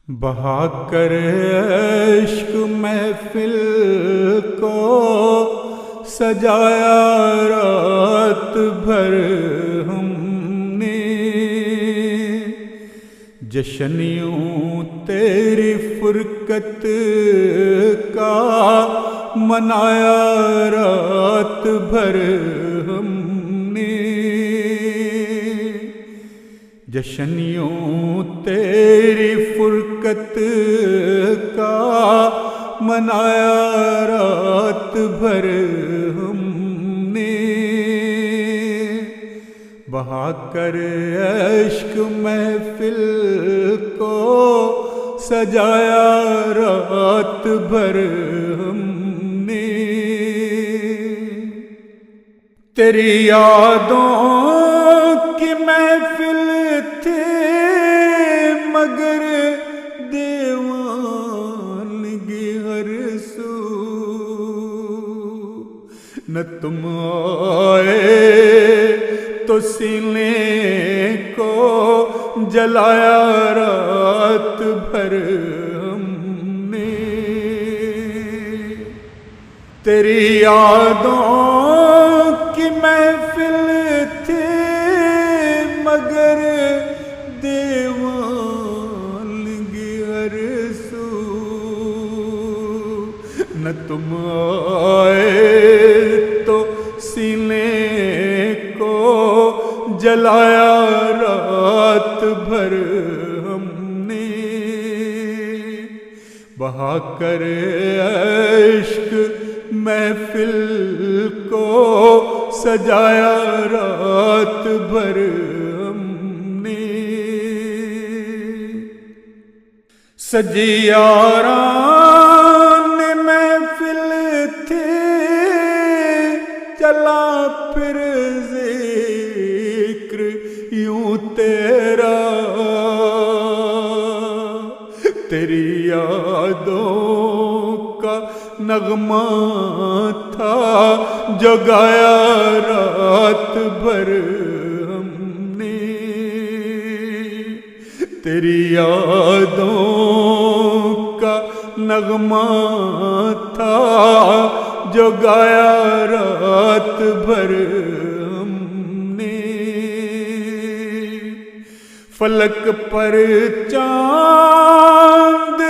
بہا کر عشق محفل کو سجایا رات بھر ہم نے، جشن یوں تیری فرقت کا منایا رات بھر ہم نے، جشن یوں تیری فرقت کا منایا رات بھر ہم نے، بہا کر عشق محفل کو سجایا رات بھر ہم نے، تیری یادوں کی محفل تھی مگر دیوانگی ہر سو، نہ تم آئے تو سینے کو جلایا رات بھر ہم نے، تیری یادوں کی محفل تھی مگر دیوانگی ہر سو، نہ تم آئے تو سینے کو جلایا رات بھر ہم نے، بہا کر عشق محفل کو سجایا رات بھر ہم نے، سجی یاران محفل تھی چلا پھر ذکر یوں تیرا، تیری یادوں کا نغمہ تھا جو گایا رات بھر ہم نے، تیری یادوں کا نغمہ تھا جو گایا رات بھر ہم نے، فلک پر چاند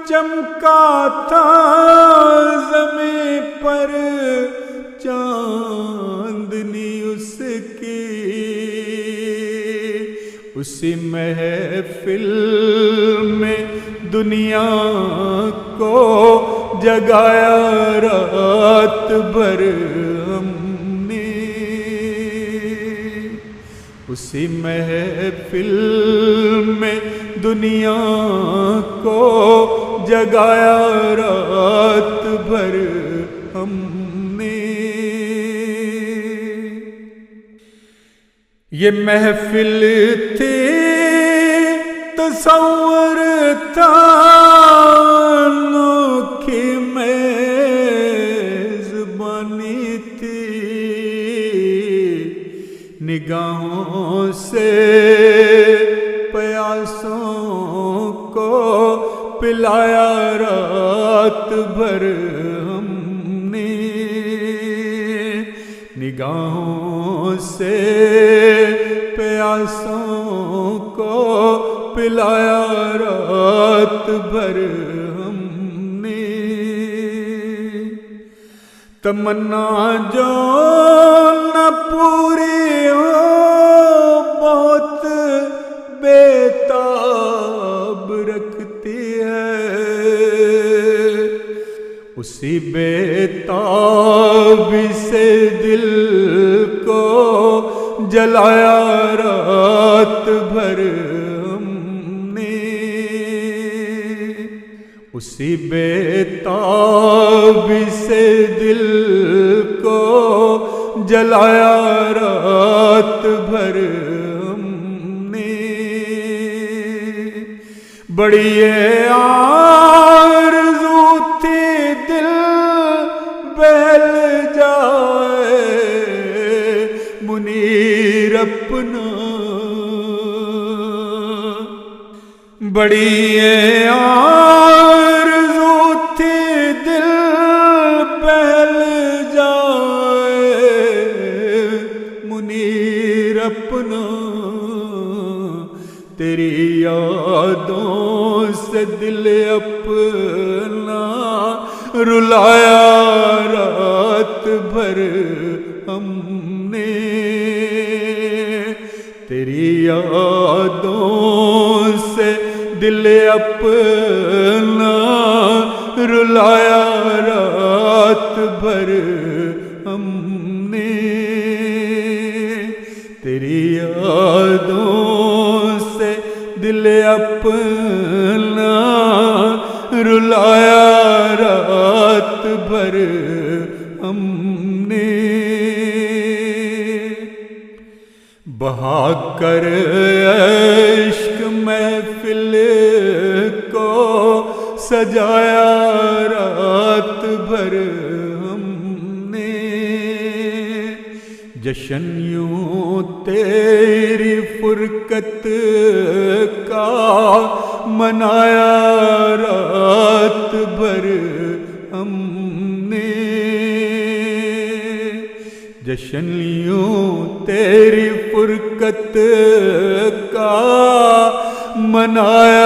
چمکا تھا زمیں پر چاندنی اس کی، اسی محفل میں دنیا کو جگایا رات بھر ہم نے، اسی محفل میں دنیا کو جگایا رات بھر ہم نے، یہ محفل تھی تصور تھا انوکھی میزبانی تھی، نگاہوں سے پیاسوں کو پلایا رات بھر ہم نے، نگاہوں سے پیاسوں کو پلایا رات بھر ہم نے، تمنا جو نہ پوری ہو بہت بیتاب رکھتی ہے، اسی بیتابی سے دل کو جلایا رات بھر ہم نے، اسی بیتابی سے دل کو جلایا رات بھر ہم نے، بڑی آرزو تھی دل بہل جائے منیر اپنا، بڑی آرزو تھی دل بہل جائے منیر اپنا تیری یادوں سے دل اپنا رلایا رات بھر ہم نے تیری یادوں سے دل اپنا رلایا رات بھر ہم نے تیری یادوں سے دل اپنا رلایا رات بھر ہم نے بہا کر عشق محفل کو سجایا رات بھر ہم نے جشن یوں تیری فرقت کا منایا رات بھر ہم نے جشن یوں تیری فرقت کا منایا